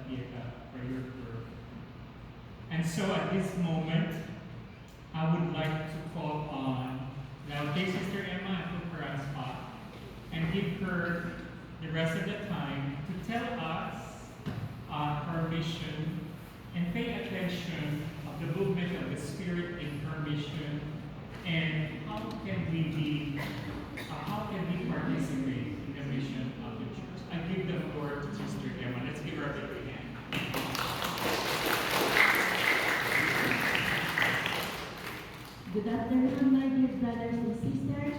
Pieta for your birth. And so at this moment, I would like to call on Laude Sister Emma and put her on spot and give her the rest of the time to tell us her mission and pay attention of the movement of the Spirit in her mission and how can we participate in the mission of the church. I give the floor to Sister Emma. Let's give her a big hand. Good afternoon, my dear brothers and sisters.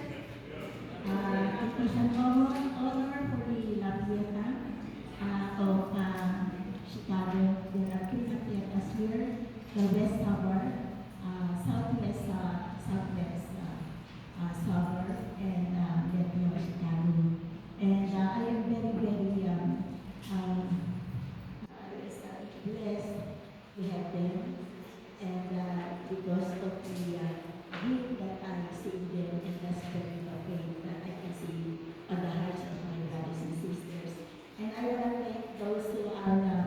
It is an honor for the La Pieta of Chicago. There are three La Pietas here, the West Suburb, Southwest Suburb, and Metro Chicago. And I am very blessed to have them. And because of the gift that I see in them and the spirit of faith that I can see on the hearts of my brothers and sisters. And I want to thank those who are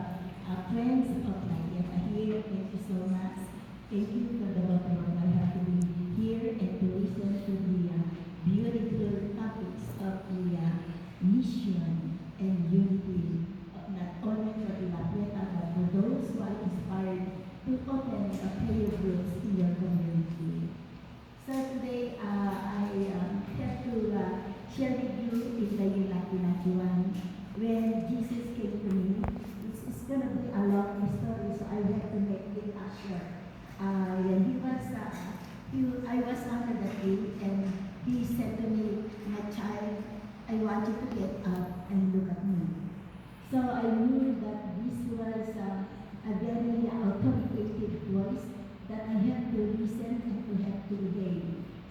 friends of my Pieta here. Thank you so much. Thank you for the bottom of my heart to be here and to listen to the beautiful topics of the mission and unity, not only for the La Pieta, but for those who are inspired to open a prayer groups in your community. So today, I have to share with you in the year 1991 when Jesus came to me. It's going to be a long story, so I have to make it short. When I was under the tree, and he said to me, "My child, I want you to get up and look at me." So I knew that this was a very authoritative voice that I have to listen and to have to obey.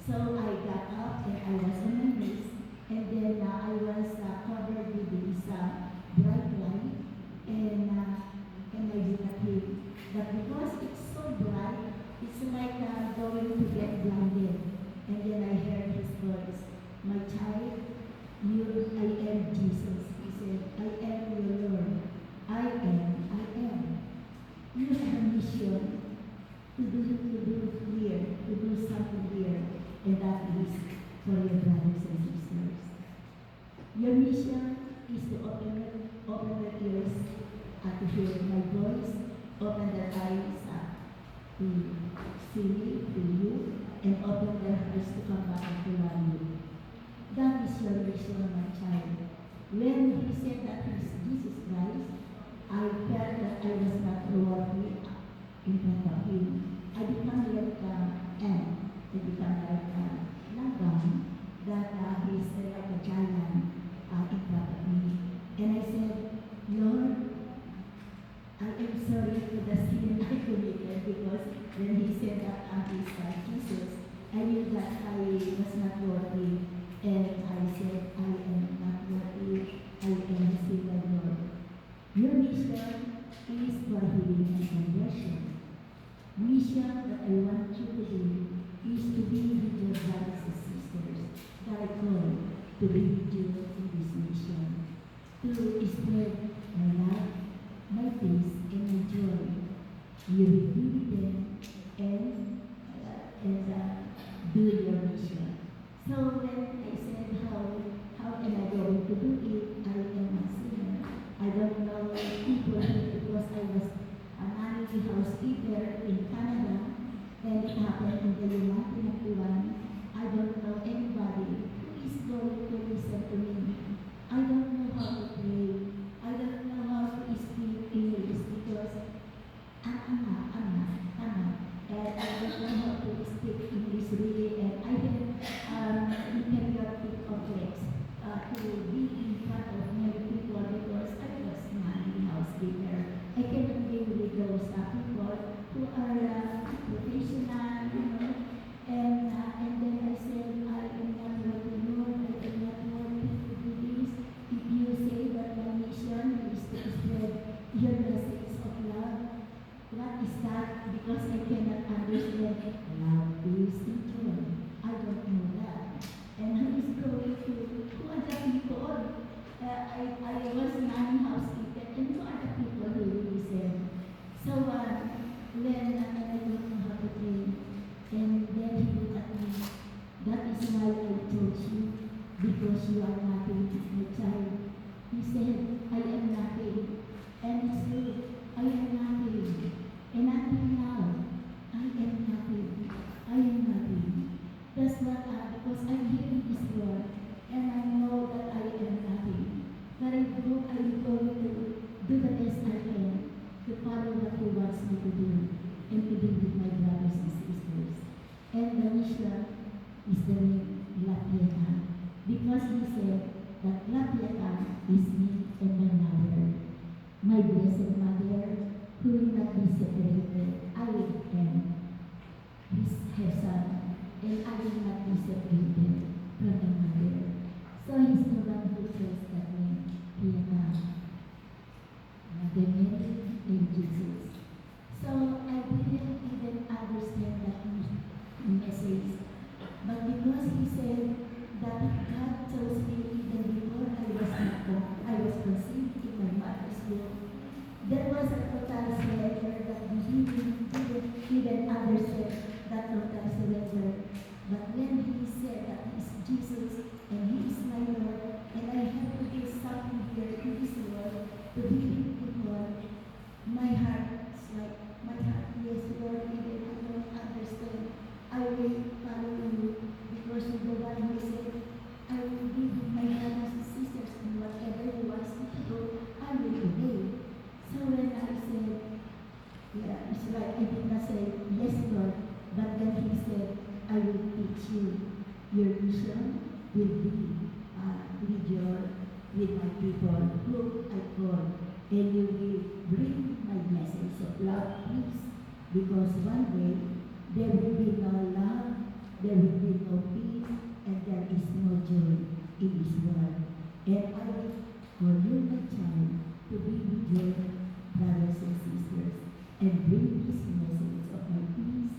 So I got up and I was on my knees, and then I was covered with this bright light, and I looked at him. But because it's so bright, it's like going to get blinded. And then I heard his voice, "My child, I am Jesus." He said, "I am your Lord. I am. You have a mission to do something here, and that is for your brothers and sisters. Your mission is to open their ears to hear my voice, open their eyes to see me, to you, and open their hearts to come back and to love you. That is your mission, my child." When he said that he's Jesus Christ, I felt that I was not worthy in front of him. I become like ant. I become like Laban, that he's like a giant in front of me. And I said, "Lord, I am sorry for the sin I committed," because when he said that he's Jesus, I knew that I was not worthy. And I said, "I am not worthy. I am a sinner, Lord. Your mission is for healing and conversion. Mission that I want you to do is to be with your brothers and sisters that I call to be with you in this mission, to spread my love, my peace, and my joy. You will be with them and do your mission." So when I said, how am I going to do it? I am a sinner. I don't know people because I was a nanny housekeeper in Canada, and it happened in the year 1991. I don't know anybody who is going to listen to me. I don't know how to pray. I don't know how to speak English because Anna. And I don't know how to speak English really, and I have inferiority complex to be in front of many people because I was nanny housekeeper. I cannot deal with those people who are professional, and then I said, "I am not worthy, Lord. I am not worthy to do this. If you say that my mission is to spread your message of love, what is that? Because I cannot understand love, peace, and joy. I don't know that. And who is going to, who are the people? I was nanny housekeeper, and who are the people who will Iglesia is the name La Pieta, because he said that La Pieta is me and my mother, my blessed mother, who will not be separated. I am her son, and I will not be separated from my mother. So he's the one who says that name, Pieta, Mother Mary and Jesus. So I didn't even understand that message. But because he said that God chose me even before I was conceived in my mother's womb, there was a total surrender that he didn't even understand that total surrender. But when he said that he's Jesus and he is my Lord, and I have to do something here in this world to be with people, my heart, yes, Lord, even I don't understand. I will follow you because you're the one who said, I will be with my brothers and sisters, and whatever you want me to do, I will obey. So when I said, yeah, it's like I did not say, yes, Lord, but then he said, I will teach you. Your mission will be with my people who I call, and you will bring my message of love, peace, because one day there will be no love, there will be no peace, and there is no joy in this world. And I will call you my child to be with your brothers and sisters and bring this message of my peace,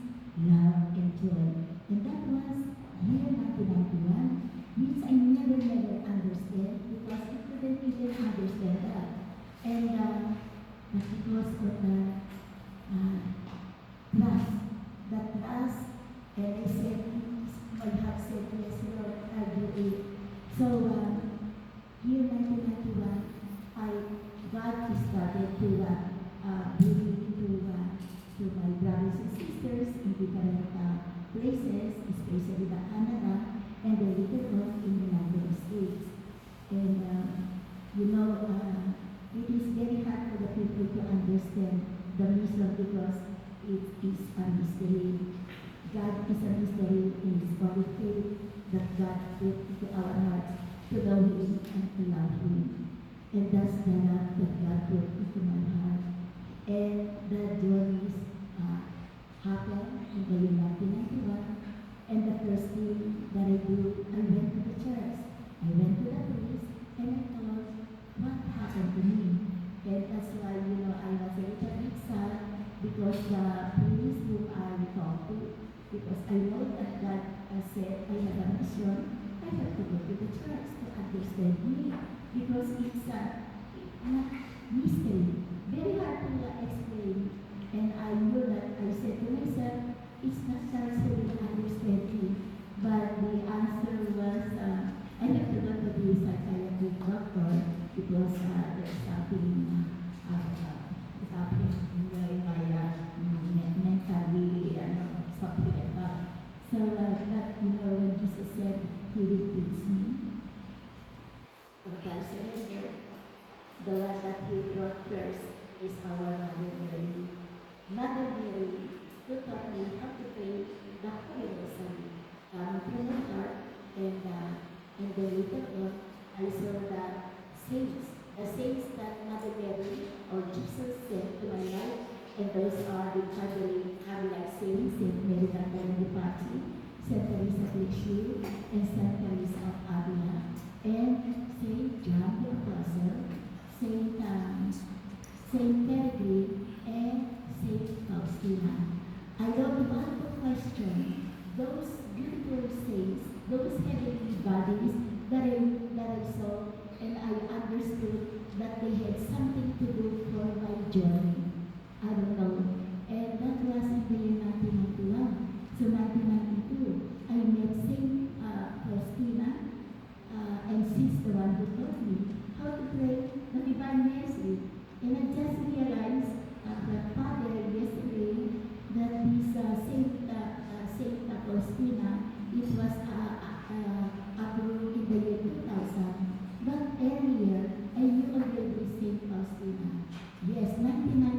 love, and joy. And that was year 1991, which I never understand because I couldn't even understand that. And but because of the trust, and I said, my heart said, yes, Lord, I'll do it. So year 1991, God started to bring me to my brothers and sisters in different places, especially the Canada and the little one in the United States. And it is very hard for the people to understand the mission because it is a mystery. God is a mystery in His body faith that God put into our hearts to know Him and to love Him. And that's the love that God put into my heart. And the journeys happened in the year 1991. And the first thing that I do, I went to the church. I went to the priest and I thought, what happened to me? And that's why, I was a little bit sad because the priest who I talked to, because I know that God said I have a mission, I have to go to the church to understand me because it's a mystery, very hard to explain. And I knew that I said to myself, it's not necessarily understanding, but the answer was I have to go to the psychiatric doctor because there's something happening in my mentally, something like that. So that, when Jesus said He will fix me, okay, surrender. The one that He brought first is our Mother Mary. Mother Mary, who taught me how to pray the Holy Rosary, coming from the heart, and the little one, I saw the saints that Mother Mary or Jesus sent to my life, and those are the Catholic saints, Saint Mary Magdalene de Patti, Saint Teresa of Lisieux, and Saint Teresa of Avila, and Saint John the Apostle, Saint Peregrine, and Saint Faustina. I don't want to question those beautiful saints, those heavenly bodies that I saw, and I understood that they had something to do for my journey. I don't know. And that was in the year 1991. So 1992, I met Saint Faustina, and she's the one who taught me how to pray the Divine Mercy. And I just realized that Father yesterday that this Saint Faustina, it was approved in the year 2000. But earlier, I knew already Saint Faustina. Yes, 1992.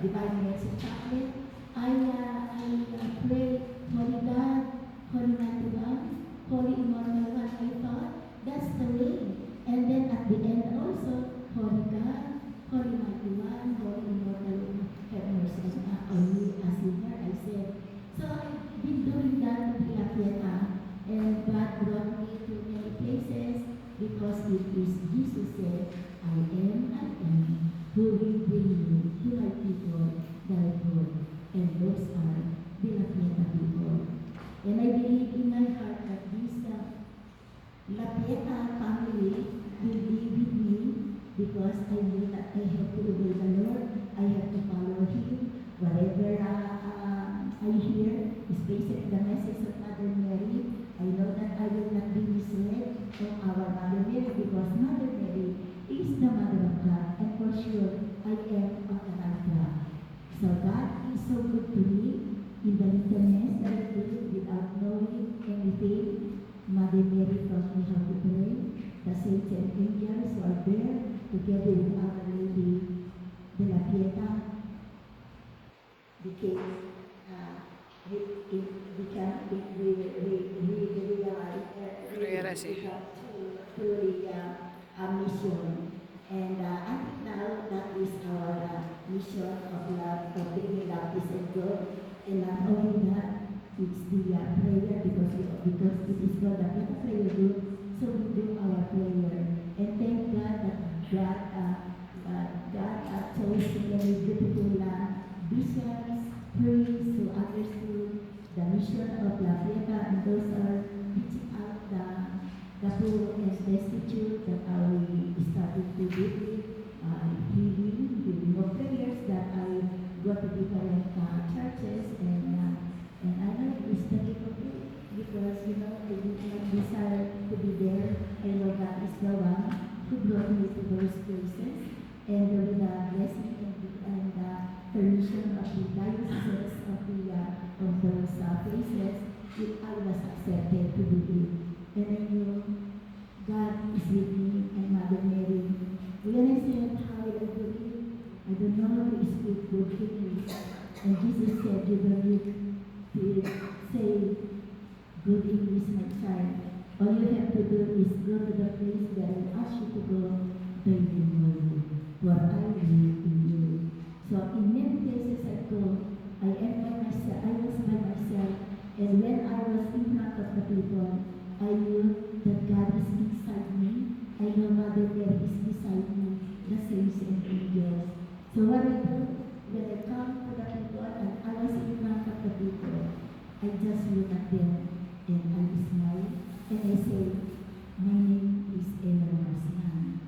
Divine Mercy Chaplet. I pray, Holy God, Holy Mighty One, Holy Immortal One. I thought that's the way. And then at the end also, Holy God, Holy Mighty One, Holy Immortal One, have mercy on me as sinner, I said. So I've been doing that to be a Pieta, and God brought me to many places because it is Jesus said, I am, who will bring you to my people, thy God. And those are the La Pieta people. And I believe in my heart that this La Pieta family will be with me because I know that I have to obey the Lord, I have to follow Him. Whatever I hear, especially the message of Mother Mary, I know that I will not be misled from our Mother Mary because Mother Mary is the Mother of God, and for sure I am on the right track. So God is so good to me in the littleness that I do without knowing anything. Mother Mary taught me how to pray. The saints and angels who are there together with Our Lady de la Pieta became truly a mission. And I think now that is our mission of love, of bringing love, peace, and joy. And not only that, it's the prayer because it is called the Pieta Prayer Group, so we do our prayer. And thank God that God chose many beautiful bishops, priests who understood the mission of La Pieta, and those are reaching out the poor and destitute that we started to do healing of prayers that I go to different churches, and I know it's the gift of it because I did not desire to be there. I know God is the one who brought me to those places, and with the blessing and the permission of the dioceses of those places, I was accepted to be it. And I knew God is with me and Mother Mary. When I said, how will I do it? I don't know how to speak good English. And Jesus said, you don't need to say good English, my child. All you have to do is go to the place where I ask you to go, they will know you, for I live in you. So in many places I go, I was by myself, and when I was in front of the people, I knew that God is inside me. I know Mother Mary is beside me, the saints and angels. So what I do, when I come to the people and I was in front of the people, I just look at them and I smile and I say, my name is Ella Guzman.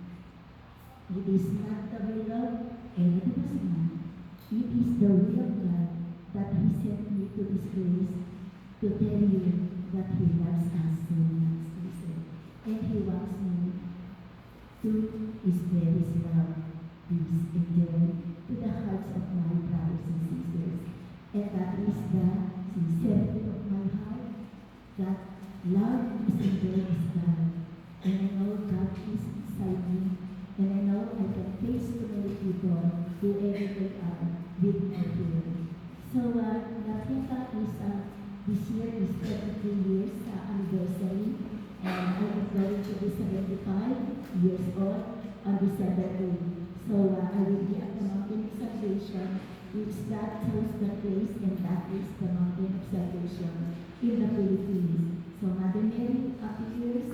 It is not the will of Ella Guzman. It is the will of God that He sent me to this place to tell you that He loves us so much, He said. And He wants me to spread His love, peace, and joy to the hearts of my brothers and sisters. And that is the sincerity of my heart, that love is and joy is God. And I know God is inside me, and I know I can face to many people, whoever they are, with my fear. So, La Pieta is this year is 33 years anniversary, and I am going to be 75 years old on December 8th. So I will be at the Mountain of Salvation, which God chose the place, and that is the Mountain of Salvation in the Philippines. So Mother Mary appears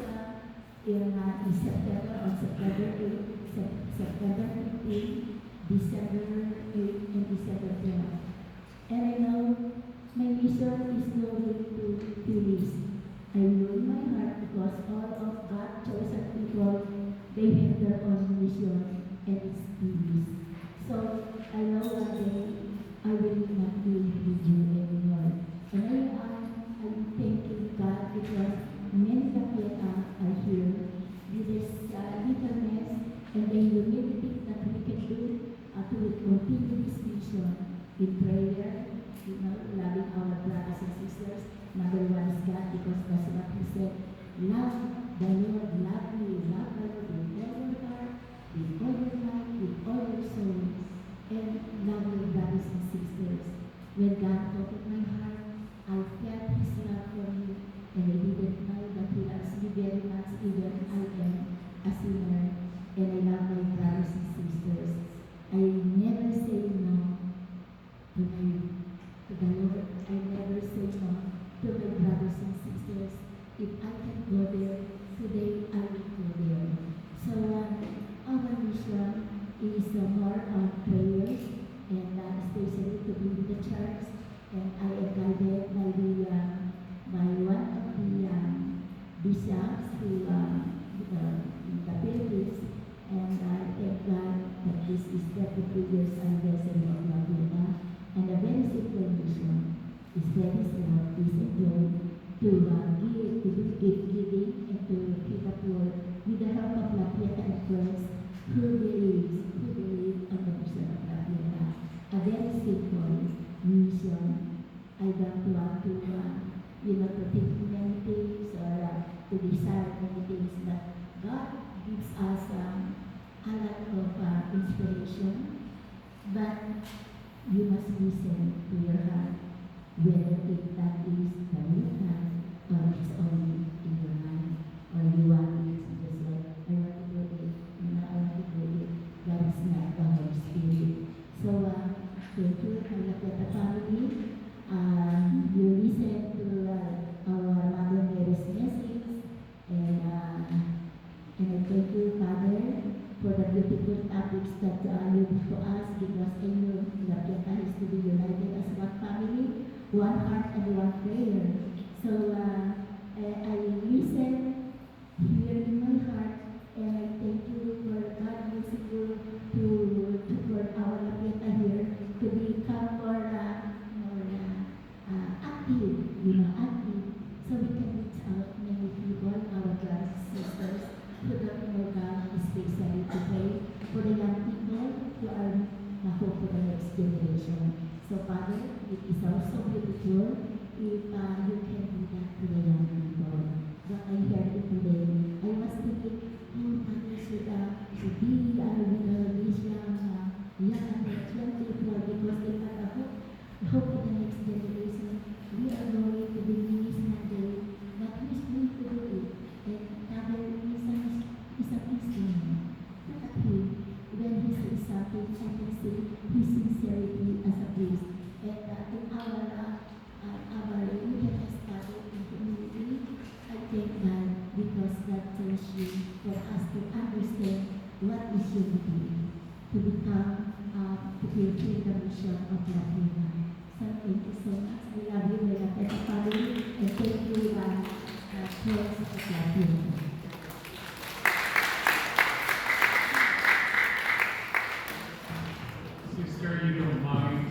in September, on September 8th, September 15th, December 8th, and December 12th. And I know my mission is going to finish. I know in my heart because all of God's chosen people, they have their own mission, and it's finish. So I know one day I will not be with you anymore. And I'm thanking God because many of you are here with this littleness and the humility that we can do to continue this mission in prayer, loving our brothers and sisters. Number one is God, because that's what He said. Love the Lord, love me, love the Lord with all your heart, with all your life, with all your soul, and love 73 years anniversary of La Pieta, and a very simple mission is very small, is a joy to give giving and to feed the poor with the help of La Pieta and friends who believe on the mission of La Pieta. A very simple mission. I don't want to, to think many things or to desire many things, but God gives us a lot of inspiration. But you must listen to your heart, whether that is the real heart or it's only in your mind, or you want it just like, I want to do it, I want to do it. That is not the Holy Spirit. So, thank you, La Pieta family. You listen to our Mother Mary's message, and I thank you, Father, for the beautiful topics that you give to us, because I know La Pieta is to be united as one family, one heart, and one prayer. So I listen here in my heart, and I thank you for God using you to for our La Pieta here to become more active, active, so we can reach out many people, our brothers and sisters, who don't know God, especially to pray for the young people who are the hope for the next generation. So, Father, it is also beautiful if you can do that to the young people. But I heard it today. I was thinking, Father should be with these young people, because they are the hope for the next generation. We are going to be released one day, but who is going to do it? And Father is a Christian. Look at him. When he says something, I can see his sincerity as a priest. And in our religious study in community, I thank God, because that tells you for us to understand what is unity, to become, to fulfill the mission of La Pieta. So thank you so much. I love you, my La Pieta family, and thank you, friends of La Pieta. Sister, you don't mind